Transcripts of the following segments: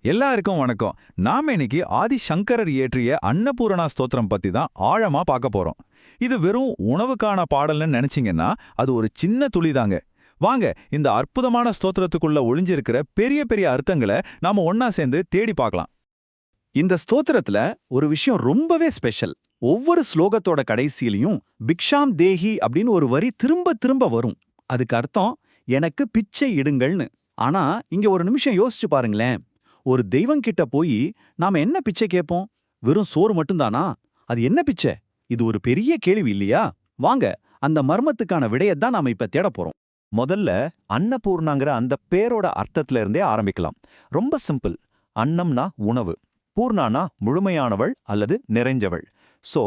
எல்லாருக்கும் வணக்கம். நாம இன்னைக்கு ஆதி சங்கரர் இயற்றிய அன்னபூரணா ஸ்தோத்திரம் பத்தி தான் ஆழமா பார்க்க போறோம். இது வெறும் உணவுக்கான பாடல்னு நினைச்சீங்கன்னா அது ஒரு சின்ன துளிதாங்க. வாங்க இந்த அற்புதமான ஸ்தோத்திரத்துக்குள்ள ஒளிஞ்சிருக்கிற பெரிய பெரிய அர்த்தங்களை நாம ஒன்னா சேர்ந்து தேடி பார்க்கலாம். இந்த ஸ்தோத்திரத்துல ஒரு விஷயம் ரொம்பவே ஸ்பெஷல். ஒவ்வொரு ஸ்லோகத்தோட கடைசியிலையும் பிக்ஷாம் தேஹி அப்படின்னு ஒரு வரி திரும்ப திரும்ப வரும். அதுக்கு அர்த்தம் எனக்கு பிச்சை இடுங்கள்னு. ஆனா இங்க ஒரு நிமிஷம் யோசிச்சு பாருங்களேன். ஒரு தெய்வம் கிட்ட போய் நாம என்ன பிச்சை கேட்போம்? வெறும் சோறு மட்டும்தானா? அது என்ன பிச்சை? இது ஒரு பெரிய கேள்வி இல்லையா? வாங்க அந்த மர்மத்துக்கான விடையத்தான் நாம இப்ப தேட போறோம். முதல்ல அன்னபூர்ணாங்கிற அந்த பேரோட அர்த்தத்துல இருந்தே ஆரம்பிக்கலாம். ரொம்ப சிம்பிள். அன்னம்னா உணவு, பூர்ணானா முழுமையானவள் அல்லது நிறைஞ்சவள். சோ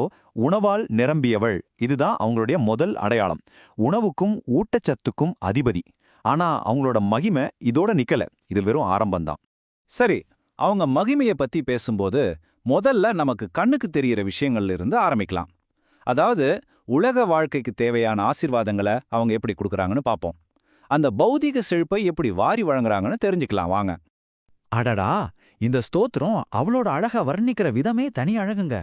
உணவால் நிரம்பியவள், இதுதான் அவங்களுடைய முதல் அடையாளம். உணவுக்கும் ஊட்டச்சத்துக்கும் அதிபதி. ஆனா அவங்களோட மகிமை இதோட நிக்கல. இது வெறும் ஆரம்பம்தான். சரி, அவங்க மகிமைய பத்தி பேசும்போது முதல்ல நமக்கு கண்ணுக்கு தெரியற விஷயங்கள்ல இருந்து ஆரம்பிக்கலாம். அதாவது உலக வாழ்க்கைக்கு தேவையான ஆசீர்வாதங்களை அவங்க எப்படி கொடுக்கறாங்கன்னு பாப்போம். அந்த பௌதீக செழிப்பை எப்படி வாரி வழங்குறாங்கன்னு தெரிஞ்சுக்கலாம் வாங்க. அடடா, இந்த ஸ்தோத்திரம் அவளோட அழக வர்ணிக்கிற விதமே தனி அழகுங்க.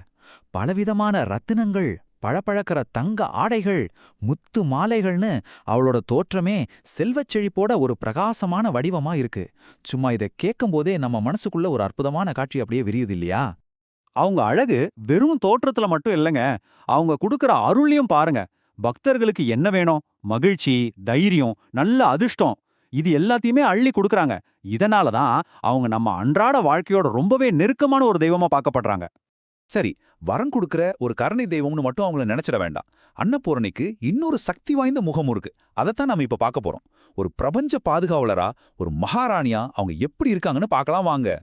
பலவிதமான ரத்தினங்கள், பழப்பழக்கிற தங்க ஆடைகள், முத்து மாலைகள்னு அவளோட தோற்றமே செல்வச் செழிப்போட ஒரு பிரகாசமான வடிவமா இருக்கு. சும்மா இதை கேட்கும்போதே நம்ம மனசுக்குள்ள ஒரு அற்புதமான காட்சி அப்படியே விரியுது இல்லையா? அவங்க அழகு வெறும் தோற்றத்துல மட்டும் இல்லைங்க, அவங்க கொடுக்கற அருளையும் பாருங்க. பக்தர்களுக்கு என்ன வேணும்? மகிழ்ச்சி, தைரியம், நல்ல அதிர்ஷ்டம், இது எல்லாத்தையுமே அள்ளி கொடுக்கறாங்க. இதனால தான் அவங்க நம்ம அன்றாட வாழ்க்கையோட ரொம்பவே நெருக்கமான ஒரு தெய்வமா பார்க்கப்படுறாங்க. சரி, வரம் கொடுக்கிற ஒரு கருணை தெய்வம்னு மட்டும் அவங்கள நினைச்சிட வேண்டாம். அன்னபூரணிக்கு இன்னொரு சக்தி வாய்ந்த முகம் இருக்கு. அதைத்தான் நம்ம இப்ப பார்க்க போறோம். ஒரு பிரபஞ்ச பாதுகாவலரா, ஒரு மகாராணியா அவங்க எப்படி இருக்காங்கன்னு பார்க்கலாம் வாங்க.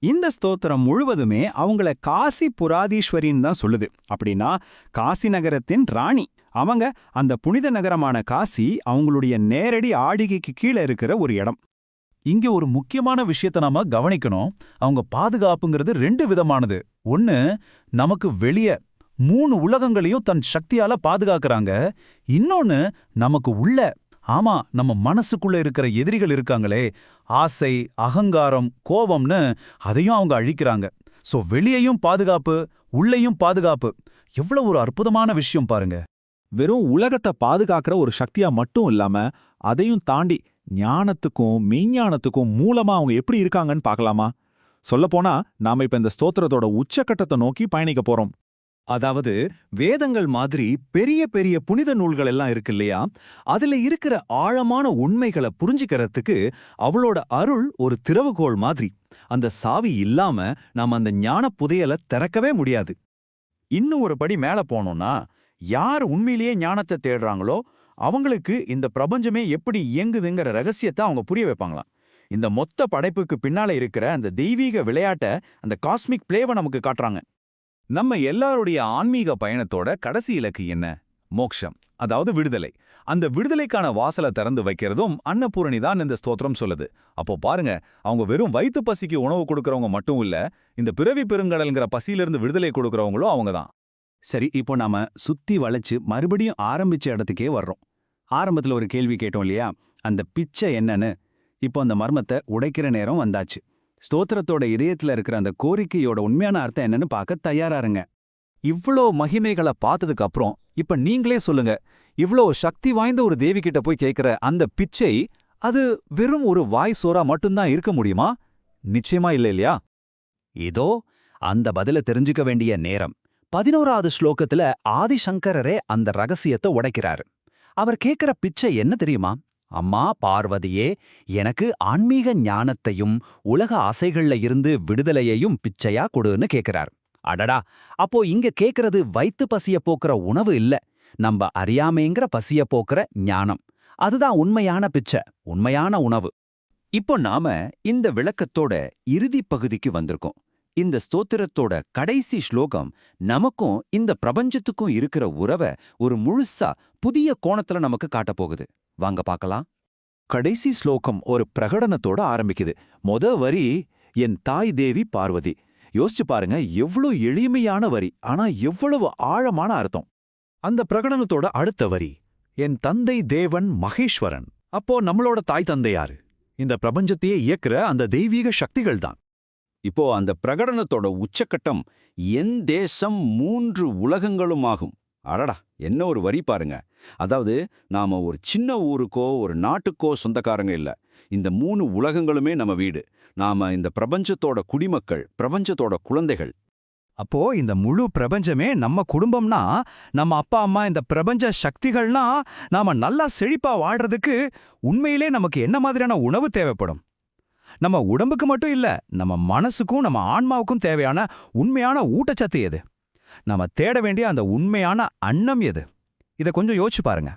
இந்த ஸ்தோத்திரம் முழுவதுமே அவங்கள காசி புராதீஸ்வரின்னு தான் சொல்லுது. அப்படின்னா காசி நகரத்தின் ராணி. அவங்க அந்த புனித நகரமான காசி அவங்களுடைய நேரடி ஆடிகைக்கு கீழே இருக்கிற ஒரு இடம். இங்க ஒரு முக்கியமான விஷயத்த நாம கவனிக்கணும். அவங்க பாதுகாப்புங்கிறது ரெண்டு விதமானது. ஒன்னு, நமக்கு வெளிய 3 உலகங்களையும் தன் சக்தியால பாதுகாக்கறாங்க. இன்னொன்னு, நமக்கு உள்ள, ஆமா, நம்ம மனசுக்குள்ள இருக்கிற எதிரிகள் இருக்காங்களே, ஆசை, அகங்காரம், கோபம்னு, அதையும் அவங்க அழிக்கிறாங்க. சோ வெளியையும் பாதுகாப்பு, உள்ளேயும் பாதுகாப்பு. எவ்வளவு ஒரு அற்புதமான விஷயம் பாருங்க. வெறும் உலகத்தை பாதுகாக்கிற ஒரு சக்தியா மட்டும் இல்லாம அதையும் தாண்டி ஞானத்துக்கும் மெய்ஞானத்துக்கும் மூலமா அவங்க எப்படி இருக்காங்கன்னு பார்க்கலாமா? சொல்லப்போனா நாம இப்ப இந்த ஸ்தோத்திரத்தோட உச்சக்கட்டத்தை நோக்கி பயணிக்க போறோம். அதாவது வேதங்கள் மாதிரி பெரிய பெரிய புனித நூல்கள் எல்லாம் இருக்கு இல்லையா? அதுல இருக்கிற ஆழமான உண்மைகளை புரிஞ்சுக்கிறதுக்கு அவளோட அருள் ஒரு திறவுகோல் மாதிரி. அந்த சாவி இல்லாம நாம அந்த ஞான புதையலை திறக்கவே முடியாது. இன்னும் ஒரு படி மேல போனோம்னா, யார் உண்மையிலேயே ஞானத்தை தேடுறாங்களோ அவங்களுக்கு இந்த பிரபஞ்சமே எப்படி இயங்குதுங்கிற ரகசியத்தை அவங்க புரிய வைப்பாங்களாம். இந்த மொத்த படைப்புக்கு பின்னால இருக்கிற அந்த தெய்வீக விளையாட்ட, அந்த காஸ்மிக் பிளேவை நமக்கு காட்டுறாங்க. நம்ம எல்லாருடைய ஆன்மீக பயணத்தோட கடைசி இலக்கு என்ன? மோக்ஷம், அதாவது விடுதலை. அந்த விடுதலைக்கான வாசலை திறந்து வைக்கிறதும் அன்னபூரணி தான் இந்த ஸ்தோத்திரம் சொல்லுது. அப்போ பாருங்க, அவங்க வெறும் வயிற்று பசிக்கு உணவு கொடுக்கறவங்க மட்டும் இல்ல, இந்த பிறவி பெருங்கடல்ங்கிற பசியிலிருந்து விடுதலை கொடுக்கறவங்களும் அவங்க தான். சரி, இப்போ நாம சுத்தி வளைச்சு மறுபடியும் ஆரம்பிச்ச இடத்துக்கே வர்றோம். ஆரம்பத்துல ஒரு கேள்வி கேட்டோம் இல்லையா, அந்த பிச்சை என்னன்னு. இப்போ அந்த மர்மத்தை உடைக்கிற நேரம் வந்தாச்சு. ஸ்தோத்திரத்தோட இதயத்துல இருக்கிற அந்த கோரிக்கையோட உண்மையான அர்த்தம் என்னன்னு பார்க்க தயாராருங்க. இவ்ளோ மகிமைகளை பார்த்ததுக்கு அப்புறம் இப்ப நீங்களே சொல்லுங்க, இவ்ளோ சக்தி வாய்ந்த ஒரு தேவி கிட்ட போய் கேட்கிற அந்த பிச்சை, அது வெறும் ஒரு வாய் சோறா மட்டும்தான் இருக்க முடியுமா? நிச்சயமா இல்ல இல்லையா? இதோ அந்த பதில தெரிஞ்சுக்க வேண்டிய நேரம். 11வது ஸ்லோகத்துல ஆதிசங்கரரே அந்த ரகசியத்தை உடைக்கிறாரு. அவர் கேட்கிற பிச்சை என்ன தெரியுமா? அம்மா பார்வதியே, எனக்கு ஆன்மீக ஞானத்தையும் உலக ஆசைகள்ல இருந்து விடுதலையையும் பிச்சையா கொடுன்னு கேட்கிறார். அடடா, அப்போ இங்க கேட்கறது வயித்து பசிய போக்குற உணவு இல்ல, நம்ம அறியாமைங்கிற பசிய போக்குற ஞானம். அதுதான் உண்மையான பிச்சை, உண்மையான உணவு. இப்போ நாம இந்த விளக்கத்தோட இறுதி பகுதிக்கு வந்திருக்கோம். இந்த ஸ்தோத்திரத்தோட கடைசி ஸ்லோகம் நமக்கும் இந்த பிரபஞ்சத்துக்கும் இருக்கிற உறவை ஒரு முழுசா புதிய கோணத்துல நமக்கு காட்டப்போகுது. வாங்க பார்க்கலாம். கடைசி ஸ்லோகம் ஒரு பிரகடனத்தோட ஆரம்பிக்குது. வரி, என் தாய் தேவி பார்வதி. யோசிச்சு பாருங்க, எவ்வளவு எளிமையான வரி, ஆனா எவ்வளவு ஆழமான அர்த்தம். அந்த பிரகடனத்தோட அடுத்த வரி, என் தந்தை தேவன் மகேஸ்வரன். அப்போ நம்மளோட தாய் தந்தை யாரு? இந்த பிரபஞ்சத்தையே இயக்குற அந்த தெய்வீக சக்திகள் தான். இப்போ அந்த பிரகடனத்தோட உச்சக்கட்டம் என் தேசம் 3 உலகங்களும் ஆகும். அடடா, என்ன ஒரு வரி பாருங்க. அதாவது நாம ஒரு சின்ன ஊருக்கோ ஒரு நாட்டுக்கோ சொந்தக்காரங்க இல்ல. இந்த 3 உலகங்களுமே நம்ம வீடு. நாம இந்த பிரபஞ்சத்தோட குடிமக்கள், பிரபஞ்சத்தோட குழந்தைகள். அப்போ இந்த முழு பிரபஞ்சமே நம்ம குடும்பம்னா, நம்ம அப்பா அம்மா இந்த பிரபஞ்ச சக்திகள்னா, நாம நல்லா செழிப்பா வாழ்றதுக்கு உண்மையிலே நமக்கு என்ன மாதிரியான உணவு தேவைப்படும்? நம்ம உடம்புக்கு மட்டும் இல்ல, நம்ம மனசுக்கும் நம்ம ஆன்மாவுக்கும் தேவையான உண்மையான ஊட்டச்சத்து எது? நாம தேட வேண்டிய அந்த உண்மையான அன்னம் எது? இத கொஞ்சம் யோசிச்சு பாருங்க.